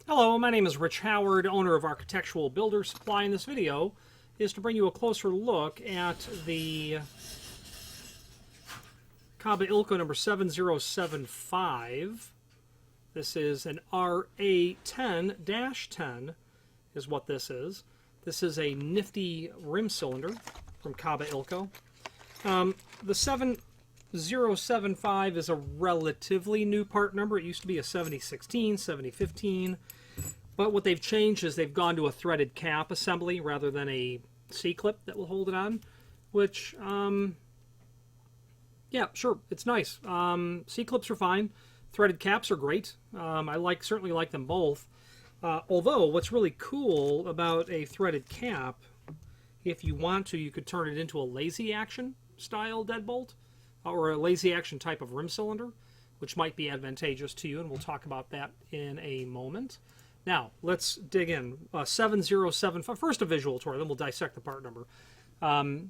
Hello, my name is Rich Howard, owner of Architectural Builder Supply, and this video is to bring you a closer look at the Kaba Ilco number 7075. This is an RA10-10 is what this is. This is a nifty rim cylinder from Kaba Ilco. The 7075 is a relatively new part number. It used to be a 7016, 7015. But what they've changed is they've gone to a threaded cap assembly rather than a C-clip that will hold it on, which, yeah, sure, it's nice. C-clips are fine. Threaded caps are great. I certainly like them both. Although, what's really cool about a threaded cap, if you want to, you could turn it into a lazy action style deadbolt or a lazy action type of rim cylinder, which might be advantageous to you, and we'll talk about that in a moment. Now, let's dig in. 7075, first a visual tour, then we'll dissect the part number.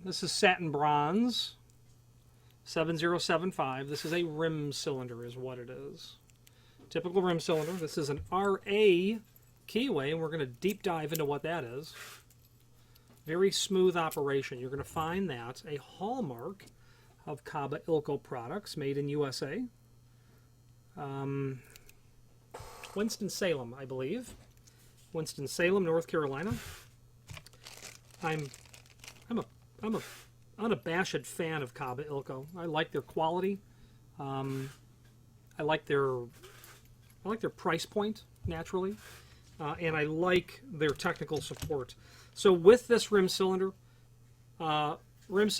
This is Satin Bronze, 7075. This is a rim cylinder is what it is. Typical rim cylinder. This is an RA Keyway, and we're going to deep dive into what that is. Very smooth operation. You're going to find that a hallmark of Kaba Ilco products made in USA. Winston-Salem, I believe. Winston-Salem, North Carolina. I'm a unabashed fan of Kaba Ilco. I like their quality. I like their price point naturally, and I like their technical support. So with this rim cylinder, obvious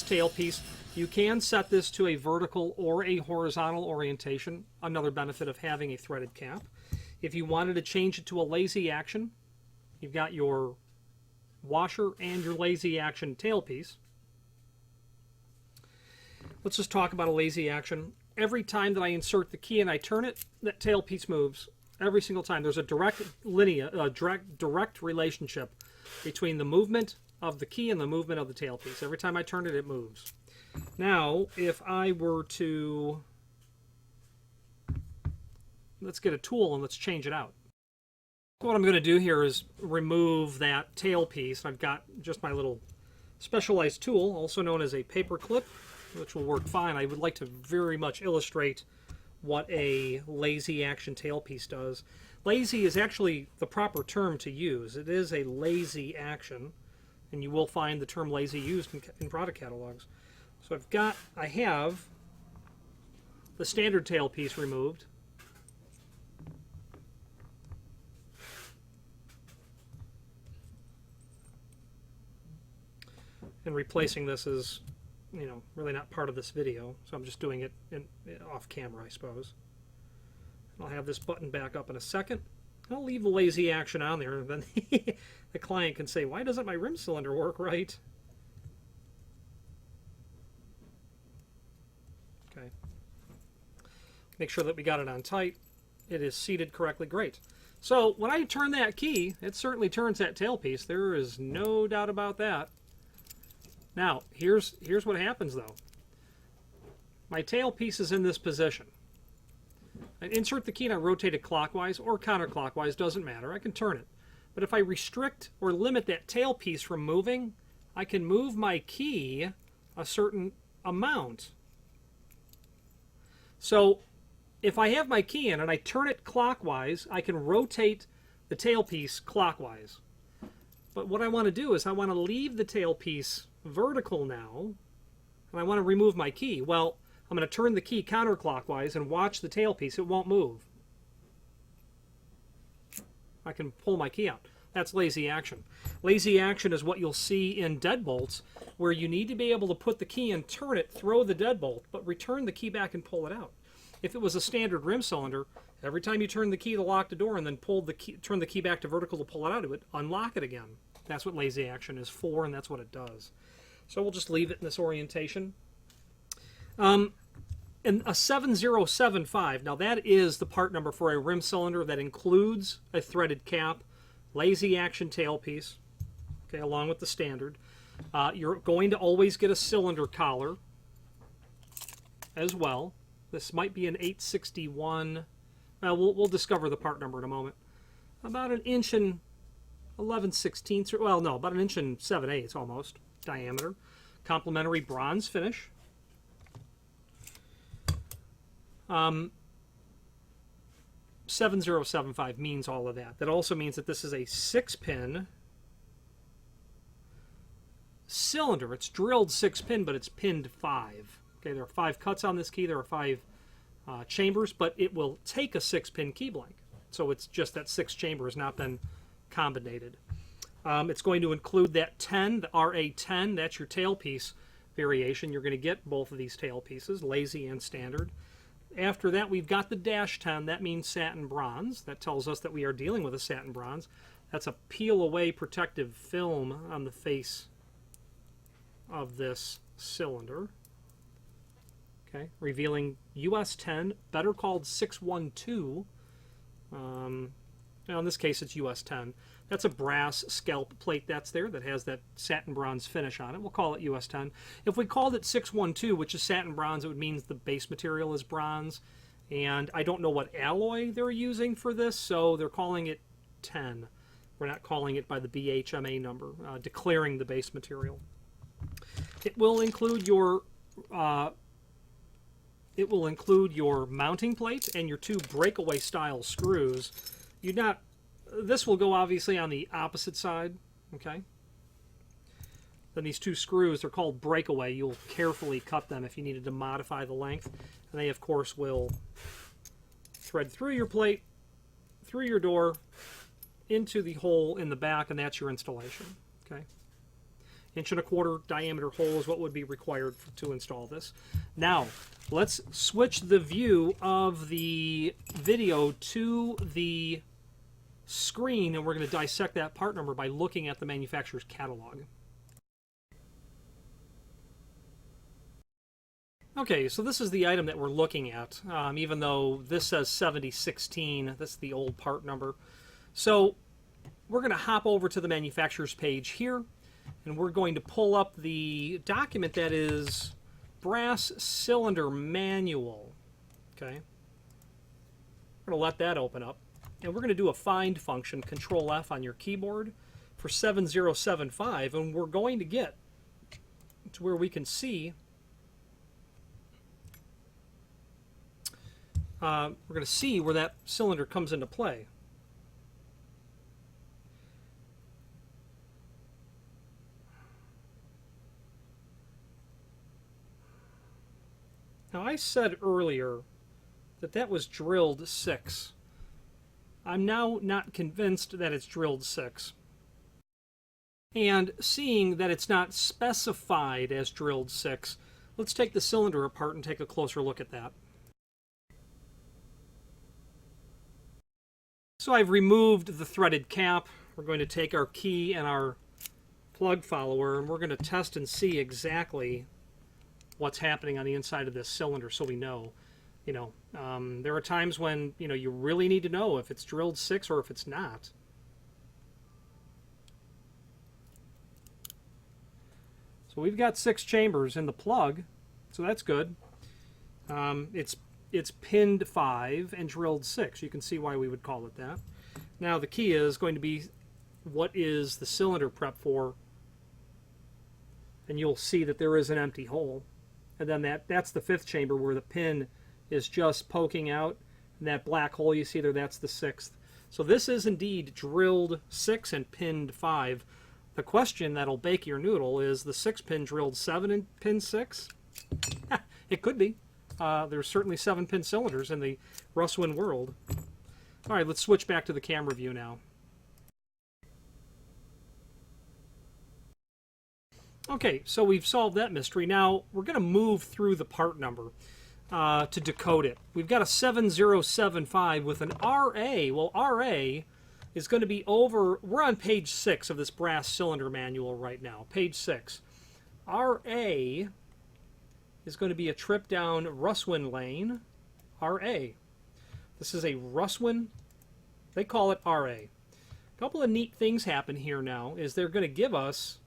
tailpiece. You can set this to a vertical or a horizontal orientation, another benefit of having a threaded cap. If you wanted to change it to a lazy action, you've got your washer and your lazy action tailpiece. Let's just talk about a lazy action. Every time that I insert the key and I turn it, that tailpiece moves. Every single time. There's a direct relationship between the movement of the key and the movement of the tailpiece. Every time I turn it, it moves. Now, if I were to, let's get a tool and let's change it out. What I'm going to do here is remove that tailpiece. I've got just my little specialized tool, also known as a paper clip, which will work fine. I would like to very much illustrate what a lazy action tailpiece does. Lazy is actually the proper term to use. It is a lazy action, and you will find the term lazy used in product catalogs. So I have the standard tailpiece removed. And replacing this is, really not part of this video, so I'm just doing it off camera, I suppose. I'll have this button back up in a second. I'll leave the lazy action on there, and then the client can say, why doesn't my rim cylinder work right? Okay. Make sure that we got it on tight. It is seated correctly. Great. So when I turn that key, it certainly turns that tailpiece. There is no doubt about that. Now, here's what happens, though. My tailpiece is in this position. I insert the key and I rotate it clockwise or counterclockwise, doesn't matter. I can turn it. But if I restrict or limit that tailpiece from moving, I can move my key a certain amount. So if I have my key in and I turn it clockwise, I can rotate the tailpiece clockwise. But what I want to do is I want to leave the tailpiece vertical now, and I want to remove my key. Well, I'm going to turn the key counterclockwise and watch the tailpiece. It won't move. I can pull my key out. That's lazy action. Lazy action is what you'll see in deadbolts, where you need to be able to put the key and turn it, throw the deadbolt, but return the key back and pull it out. If it was a standard rim cylinder, every time you turn the key to lock the door and then turn the key back to vertical to pull it out, it would unlock it again. That's what lazy action is for, and that's what it does. So we'll just leave it in this orientation. And a 7075, now that is the part number for a rim cylinder that includes a threaded cap, lazy action tailpiece, okay, along with the standard. You're going to always get a cylinder collar as well. This might be an 861 We'll discover the part number in a moment. About an inch and 11/16, well, no, about an inch and 7/8 almost diameter. Complementary bronze finish. 7075 means all of that. That also means that this is a 6-pin cylinder. It's drilled 6-pin, but it's pinned 5. Okay, there are 5 cuts on this key. There are 5 chambers, but it will take a 6-pin key blank. So it's just that 6 chamber has not been combinated. It's going to include that 10, the RA10. That's your tailpiece variation. You're going to get both of these tailpieces, lazy and standard. After that, we've got the -10. That means satin bronze. That tells us that we are dealing with a satin bronze. That's a peel-away protective film on the face of this cylinder. Okay, revealing US 10, better called 612. Now in this case, it's US 10. That's a brass scalp plate that's there that has that satin bronze finish on it. We'll call it US 10. If we called it 612, which is satin bronze, it would mean the base material is bronze. And I don't know what alloy they're using for this, so they're calling it 10. We're not calling it by the BHMA number, declaring the base material. It will include your mounting plate and your 2 breakaway style screws. This will go obviously on the opposite side, okay? Then these 2 screws, they're called breakaway. You'll carefully cut them if you needed to modify the length. And they, of course, will thread through your plate, through your door, into the hole in the back, and that's your installation, okay? 1.25 inch diameter hole is what would be required to install this. Now, let's switch the view of the video to the screen, and we're going to dissect that part number by looking at the manufacturer's catalog. Okay, so this is the item that we're looking at, even though this says 7016, that's the old part number. So we're going to hop over to the manufacturer's page here, and we're going to pull up the document that is brass cylinder manual. Okay, we're going to let that open up, and we're going to do a find function, Control F on your keyboard for 7075, and we're going to get to where we can see we're going to see where that cylinder comes into play. Now, I said earlier that that was drilled 6. I'm now not convinced that it's drilled 6. And seeing that it's not specified as drilled 6, let's take the cylinder apart and take a closer look at that. So I've removed the threaded cap. We're going to take our key and our plug follower, and we're going to test and see exactly what's happening on the inside of this cylinder, so we know. There are times when you really need to know if it's drilled 6 or if it's not. So we've got 6 chambers in the plug, so that's good. It's pinned 5 and drilled 6. You can see why we would call it that. Now the key is going to be what is the cylinder prep for, and you'll see that there is an empty hole. And then that's the 5th chamber where the pin is just poking out. And that black hole you see there, that's the 6th. So this is indeed drilled 6 and pinned 5. The question that'll bake your noodle is the 6-pin drilled 7 and pinned 6? It could be. There's certainly 7-pin cylinders in the Russwin world. All right, let's switch back to the camera view now. Okay, so we've solved that mystery. Now we're going to move through the part number to decode it. We've got a 7075 with an RA. Well, RA is going to be over, we're on page 6 of this brass cylinder manual right now, page 6. RA is going to be a trip down Russwin lane, RA. This is a Russwin, they call it RA. A couple of neat things happen here now is they're going to give us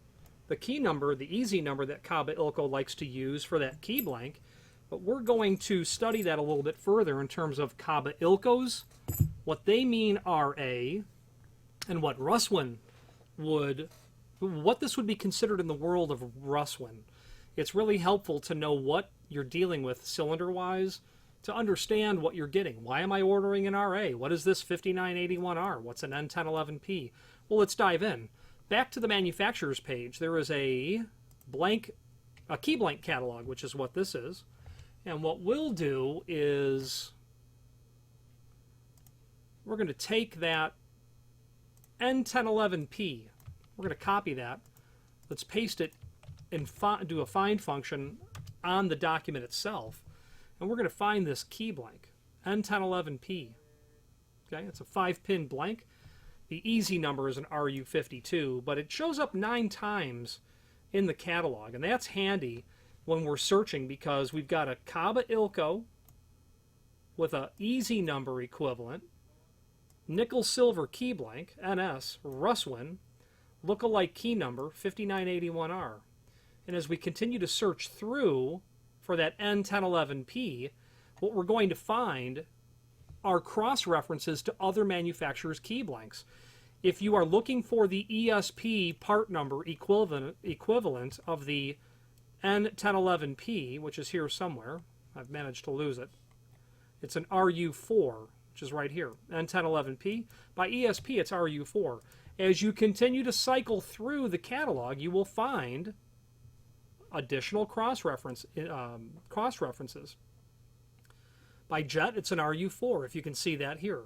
the key number, the easy number that Kaba Ilco likes to use for that key blank, But we're going to study that a little bit further in terms of Kaba Ilcos, what they mean RA, and what Russwin what this would be considered in the world of Russwin. It's really helpful to know what you're dealing with cylinder-wise to understand what you're getting. Why am I ordering an RA? What is this 5981R? What's an N1011P? Well, let's dive in. Back to the manufacturer's page, there is a key blank catalog, which is what this is. And what we'll do is we're going to take that N1011P. We're going to copy that. Let's paste it and do a find function on the document itself. And we're going to find this key blank, N1011P. Okay, it's a 5-pin blank. The easy number is an RU52, but it shows up 9 times in the catalog. And that's handy when we're searching because we've got a Kaba Ilco with a easy number equivalent, nickel silver key blank, NS, Russwin, lookalike key number, 5981R. And as we continue to search through for that N1011P, what we're going to find are cross-references to other manufacturers' key blanks. If you are looking for the ESP part number equivalent of the N1011P, which is here somewhere, I've managed to lose it, it's an RU4, which is right here, N1011P. By ESP, it's RU4. As you continue to cycle through the catalog, you will find additional cross-references. By Jet, it's an RU4, if you can see that here.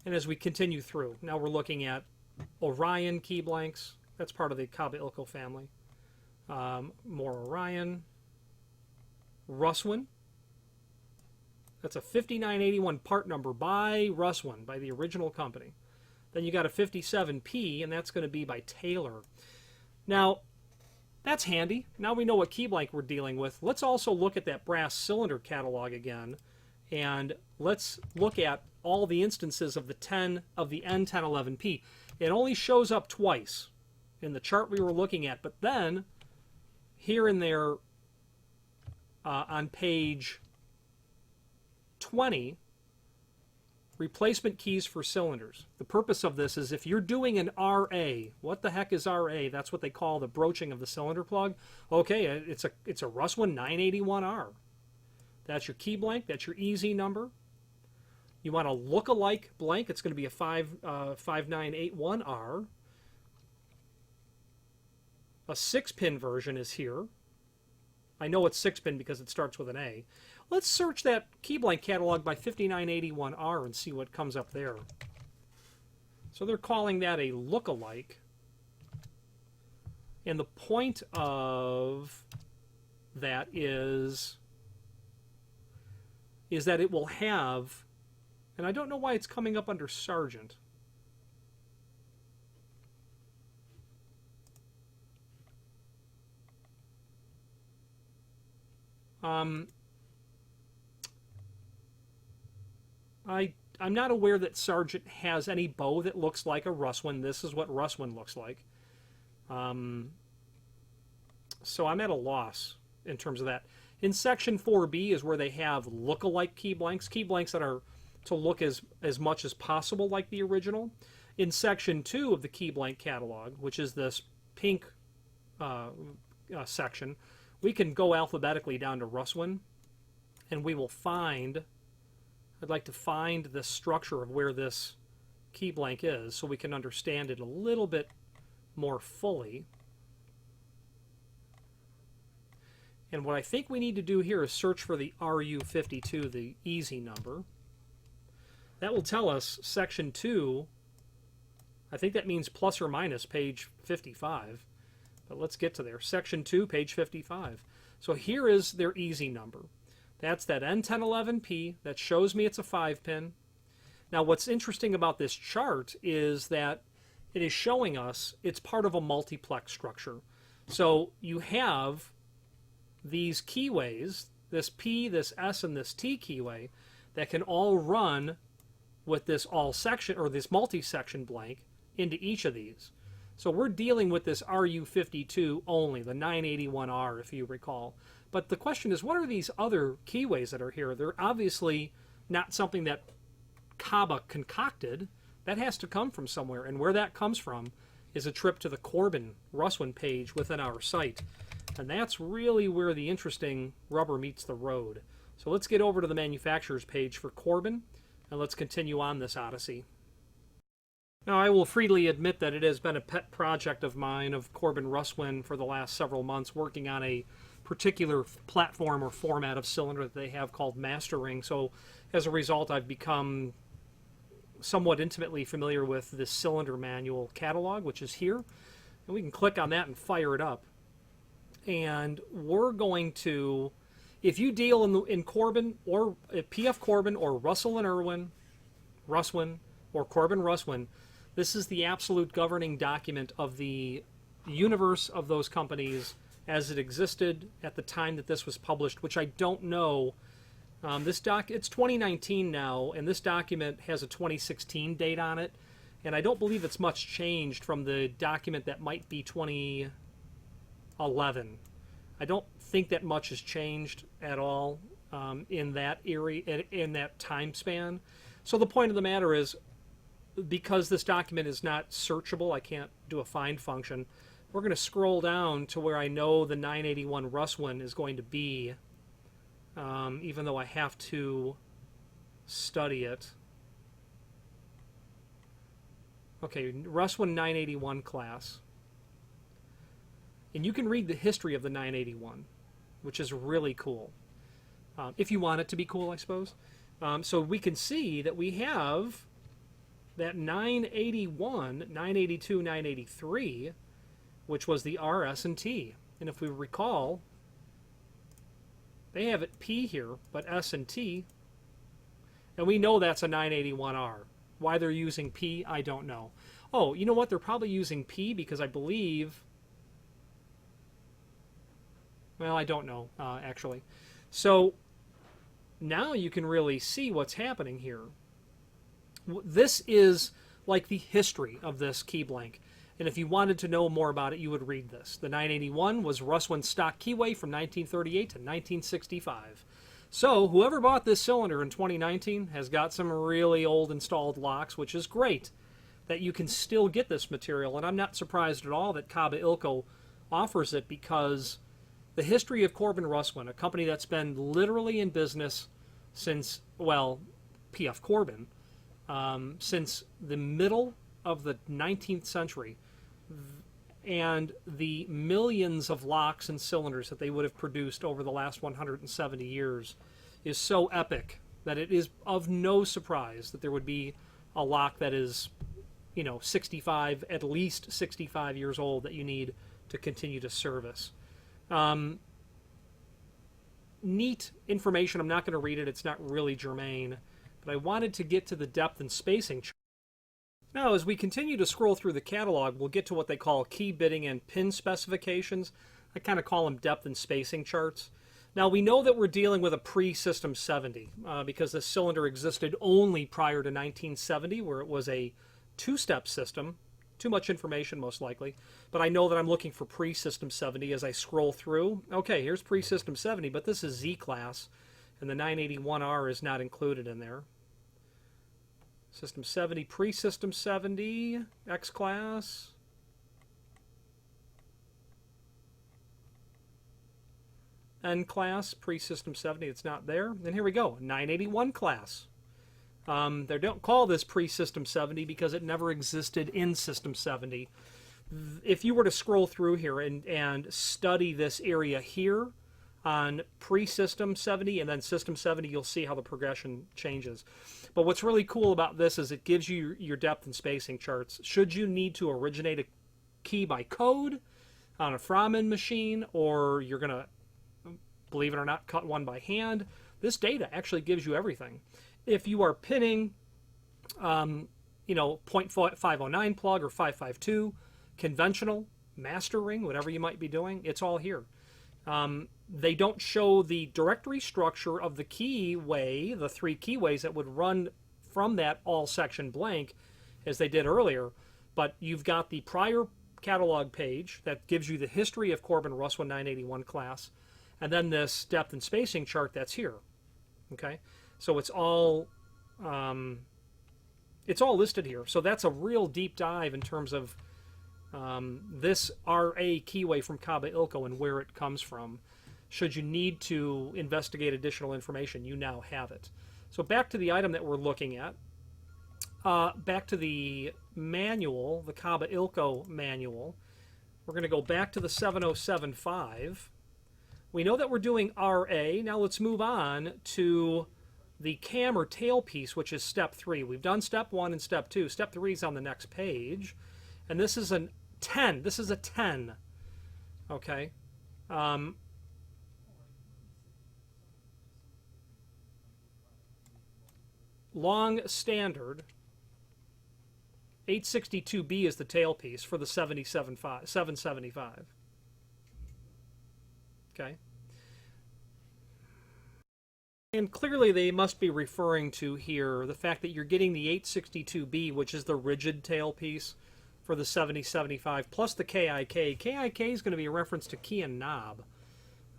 And as we continue through, now we're looking at Orion key blanks. That's part of the Kaba Ilco family. More Orion. Russwin. That's a 5981 part number by Russwin, by the original company. Then you got a 57P, and that's going to be by Taylor. Now, that's handy. Now we know what key blank we're dealing with. Let's also look at that brass cylinder catalog again, and let's look at all the instances of the N1011P. It only shows up twice in the chart we were looking at, but then here and there on page 20, replacement keys for cylinders. The purpose of this is if you're doing an RA, what the heck is RA? That's what they call the broaching of the cylinder plug. Okay, it's a Russwin 981R. That's your key blank. That's your easy number. You want a look-alike blank. It's going to be a 5981R. A 6-pin version is here. I know it's 6-pin because it starts with an A. Let's search that key blank catalog by 5981R and see what comes up there. So they're calling that a look-alike. And the point of that is that it will have, and I don't know why it's coming up under Sargent. I'm not aware that Sargent has any bow that looks like a Russwin. This is what Russwin looks like. So I'm at a loss in terms of that. In section 4B is where they have look-alike key blanks that are to look as much as possible like the original. In section 2 of the key blank catalog, which is this pink section, we can go alphabetically down to Russwin, and we will find, I'd like to find the structure of where this key blank is so we can understand it a little bit more fully. And what I think we need to do here is search for the RU52, the easy number. That will tell us section 2, I think that means plus or minus page 55. But let's get to there. Section 2, page 55. So here is their easy number. That's that N1011P. That shows me it's a 5-pin. Now what's interesting about this chart is that it is showing us it's part of a multiplex structure. So you have these keyways, this P, this S, and this T keyway, that can all run with this all section or this multi-section blank into each of these. So we're dealing with this RU52 only, the 981R if you recall. But the question is, what are these other keyways that are here? They're obviously not something that Kaba concocted. That has to come from somewhere. And where that comes from is a trip to the Corbin Russwin page within our site. And that's really where the interesting rubber meets the road. So let's get over to the manufacturer's page for Corbin, and let's continue on this odyssey. Now, I will freely admit that it has been a pet project of mine, of Corbin Russwin, for the last several months, working on a particular platform or format of cylinder that they have called mastering. So as a result, I've become somewhat intimately familiar with this cylinder manual catalog, which is here. And we can click on that and fire it up. And we're going to, if you deal in Corbin or PF Corbin or Russell and Russwin or Corbin Russwin, this is the absolute governing document of the universe of those companies as it existed at the time that this was published, which I don't know. It's 2019 now, and this document has a 2016 date on it, and I don't believe it's much changed from the document that might be 2011. I don't think that much has changed at all in that area, in that time span. So the point of the matter is, because this document is not searchable, I can't do a find function, we're going to scroll down to where I know the 981 Russwin is going to be, even though I have to study it. Okay, Russwin 981 class. And you can read the history of the 981, which is really cool. If you want it to be cool, I suppose. So we can see that we have that 981, 982, 983, which was the R, S, and T. And if we recall, they have it P here, but S and T. And we know that's a 981R. Why they're using P, I don't know. Oh, you know what? They're probably using P because I believe... Well, I don't know, actually. So now you can really see what's happening here. This is like the history of this key blank. And if you wanted to know more about it, you would read this. The 981 was Russwin's stock keyway from 1938 to 1965. So whoever bought this cylinder in 2019 has got some really old installed locks, which is great that you can still get this material. And I'm not surprised at all that Kaba Ilco offers it, because the history of Corbin Russwin, a company that's been literally in business since, well, PF Corbin, since the middle of the 19th century, and the millions of locks and cylinders that they would have produced over the last 170 years is so epic that it is of no surprise that there would be a lock that is, you know, 65, at least 65 years old, that you need to continue to service. Neat information. I'm not going to read it. It's not really germane. But I wanted to get to the depth and spacing chart. Now, as we continue to scroll through the catalog, we'll get to what they call key bitting and pin specifications. I kind of call them depth and spacing charts. Now, we know that we're dealing with a pre-System 70 because this cylinder existed only prior to 1970, where it was a two-step system. Too much information, most likely. But I know that I'm looking for pre-System 70 as I scroll through. Okay, here's pre-System 70, but this is Z-Class, and the 981R is not included in there. System 70, pre-System 70, X-Class. N-Class, pre-System 70, it's not there. And here we go, 981 class. They don't call this pre-System 70 because it never existed in System 70. If you were to scroll through here and study this area here on pre-System 70 and then System 70, you'll see how the progression changes. But what's really cool about this is it gives you your depth and spacing charts. Should you need to originate a key by code on a Fromen machine, or you're going to, believe it or not, cut one by hand, this data actually gives you everything. If you are pinning, you know, 0.509 plug or 552, conventional, mastering, whatever you might be doing, it's all here. They don't show the directory structure of the keyway, the 3 keyways that would run from that all section blank as they did earlier, but you've got the prior catalog page that gives you the history of Corbin Russwin 981 class, and then this depth and spacing chart that's here. Okay, so it's all listed here. So that's a real deep dive in terms of this RA keyway from Kaba Ilco and where it comes from. Should you need to investigate additional information, you now have it. So back to the item that we're looking at. Back to the manual, the Kaba Ilco manual. We're going to go back to the 7075. We know that we're doing RA. Now let's move on to the cam or tailpiece, which is step 3. We've done step 1 and step 2. Step 3 is on the next page. And this is a 10. This is a 10. Okay. Long standard. 862B is the tailpiece for the 775. Okay. And clearly they must be referring to here the fact that you're getting the 862B, which is the rigid tailpiece for the 7075, plus the KIK. KIK is going to be a reference to key and knob.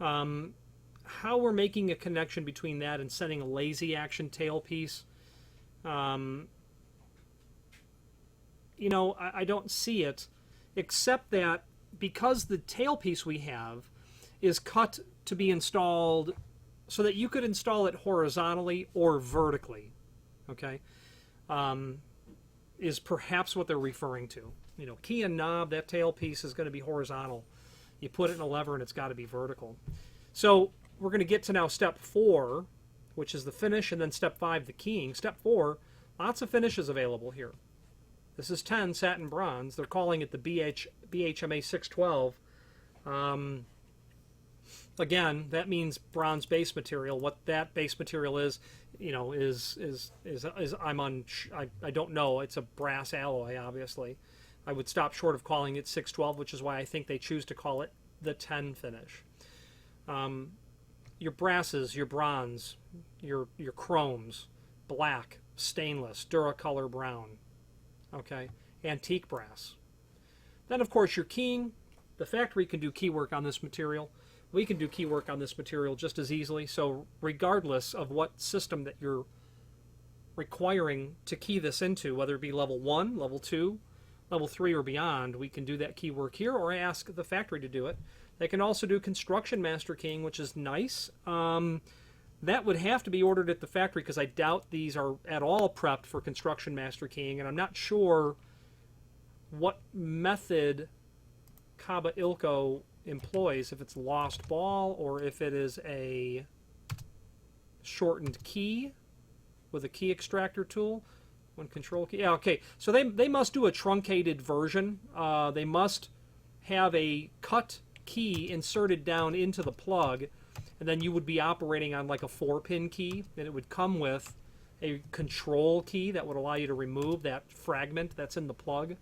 How we're making a connection between that and sending a lazy action tailpiece, you know, I don't see it, except that because the tailpiece we have is cut to be installed so that you could install it horizontally or vertically, okay, is perhaps what they're referring to. You know, key and knob, that tailpiece is going to be horizontal. You put it in a lever and it's got to be vertical. So we're going to get to now step 4, which is the finish, and then step 5, the keying. Step 4, lots of finishes available here. This is 10, satin bronze. They're calling it the BHMA 612. Again, that means bronze base material. What that base material is, you know, is I don't know. It's a brass alloy, obviously. I would stop short of calling it 612, which is why I think they choose to call it the 10 finish. Your brasses, your bronze, your chromes, black, stainless, Duracolor brown, okay, antique brass. Then, of course, your keying. The factory can do key work on this material. We can do key work on this material just as easily. So regardless of what system that you're requiring to key this into, whether it be level 1, level 2, level 3, or beyond, we can do that key work here or ask the factory to do it. They can also do construction master keying, which is nice. That would have to be ordered at the factory because I doubt these are at all prepped for construction master keying, and I'm not sure what method Kaba Ilco employs, if it's lost ball or if it is a shortened key with a key extractor tool. One control key. Yeah, okay. So they must do a truncated version. They must have a cut key inserted down into the plug, and then you would be operating on like a 4-pin key, and it would come with a control key that would allow you to remove that fragment that's in the plug,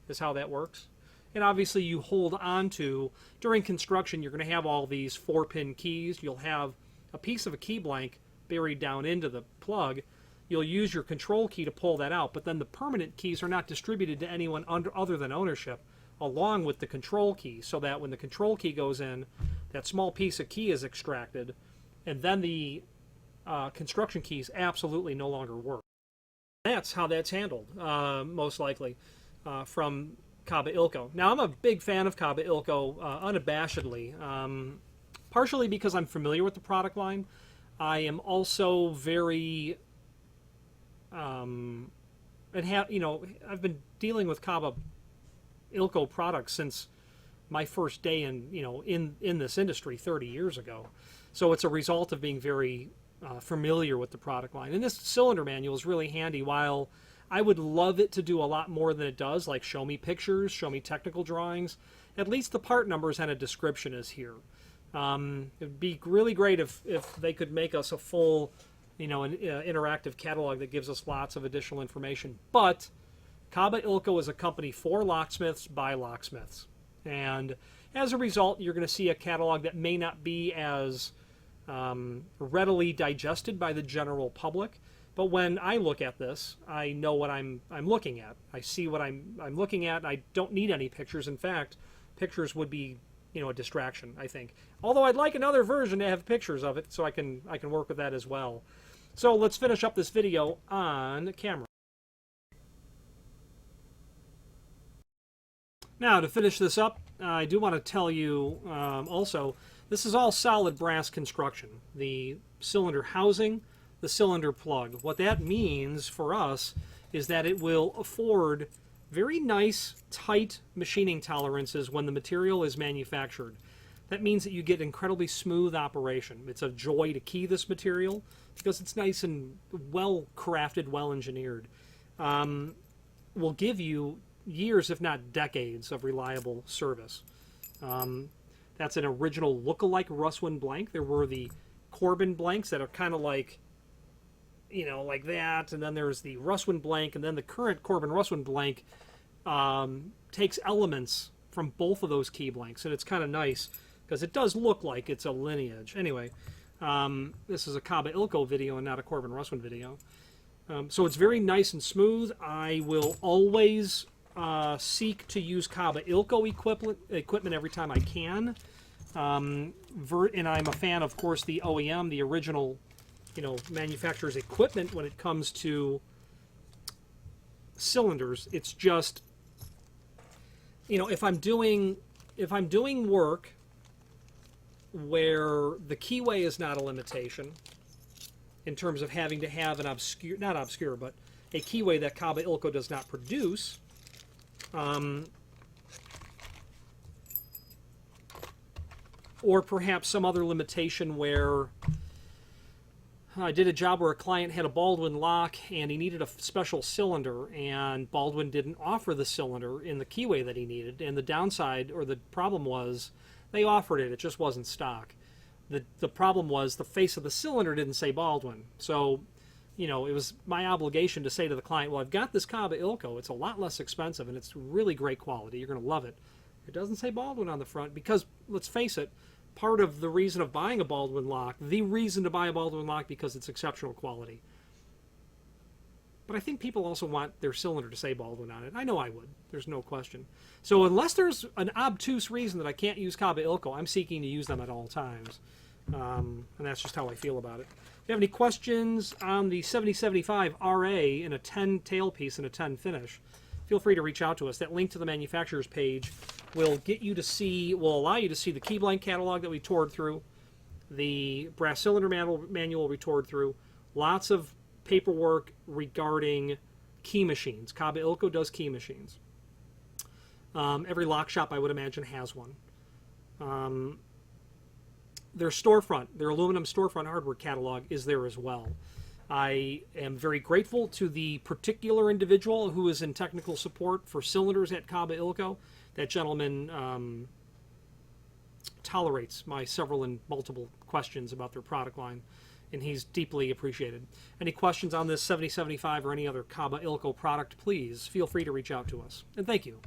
is how that works. And obviously you hold on to, during construction, you're going to have all these 4-pin keys. You'll have a piece of a key blank buried down into the plug. You'll use your control key to pull that out, but then the permanent keys are not distributed to anyone other than ownership, along with the control key, so that when the control key goes in, that small piece of key is extracted, and then the construction keys absolutely no longer work. That's how that's handled, most likely, from Kaba Ilco. Now, I'm a big fan of Kaba Ilco, unabashedly, partially because I'm familiar with the product line. I am also very, I've been dealing with Kaba Ilco products since my first day in this industry 30 years ago. So it's a result of being very familiar with the product line. And this cylinder manual is really handy. While I would love it to do a lot more than it does, like show me pictures, show me technical drawings, at least the part numbers and a description is here. It'd be really great if they could make us a full, an interactive catalog that gives us lots of additional information. But Kaba Ilco is a company for locksmiths by locksmiths. And as a result, you're going to see a catalog that may not be as readily digested by the general public. But when I look at this, I know what I'm looking at. I see what I'm looking at. I don't need any pictures. In fact, pictures would be a distraction, I think. Although I'd like another version to have pictures of it so I can work with that as well. So let's finish up this video on camera. Now, to finish this up, I do want to tell you also, this is all solid brass construction. The cylinder housing, the cylinder plug. What that means for us is that it will afford very nice, tight machining tolerances when the material is manufactured. That means that you get incredibly smooth operation. It's a joy to key this material because it's nice and well crafted, well engineered. Will give you years, if not decades, of reliable service. That's an original look-alike Russwin blank. There were the Corbin blanks that are kind of like, like that, and then there's the Russwin blank, and then the current Corbin Russwin blank takes elements from both of those key blanks, and it's kind of nice because it does look like it's a lineage. Anyway, this is a Kaba Ilco video and not a Corbin Russwin video. So it's very nice and smooth. I will always seek to use Kaba Ilco equipment every time I can. And I'm a fan, of course, the OEM, the original, manufacturer's equipment when it comes to cylinders. It's just, if I'm doing work where the Keyway is not a limitation in terms of having to have an not obscure, but a Keyway that Kaba Ilco does not produce, or perhaps some other limitation where I did a job where a client had a Baldwin lock and he needed a special cylinder, and Baldwin didn't offer the cylinder in the Keyway that he needed, and the downside or the problem was they offered it, it just wasn't stock. The problem was the face of the cylinder didn't say Baldwin. So, it was my obligation to say to the client, well, I've got this Kaba Ilco. It's a lot less expensive, and it's really great quality. You're going to love it. It doesn't say Baldwin on the front because, let's face it, part of the reason of buying a Baldwin lock, the reason to buy a Baldwin lock, because it's exceptional quality. But I think people also want their cylinder to say Baldwin on it. I know I would. There's no question. So unless there's an obtuse reason that I can't use Kaba Ilco, I'm seeking to use them at all times. And that's just how I feel about it. If you have any questions on the 7075 RA in a 10 tailpiece and a 10 finish, feel free to reach out to us. That link to the manufacturer's page will allow you to see the key blank catalog that we toured through, the brass cylinder manual we toured through, lots of paperwork regarding key machines. Kaba Ilco does key machines. Every lock shop, I would imagine, has one. Their storefront, their aluminum storefront hardware catalog is there as well. I am very grateful to the particular individual who is in technical support for cylinders at Kaba Ilco. That gentleman tolerates my several and multiple questions about their product line, and he's deeply appreciated. Any questions on this 7075 or any other Kaba Ilco product, please feel free to reach out to us. And thank you.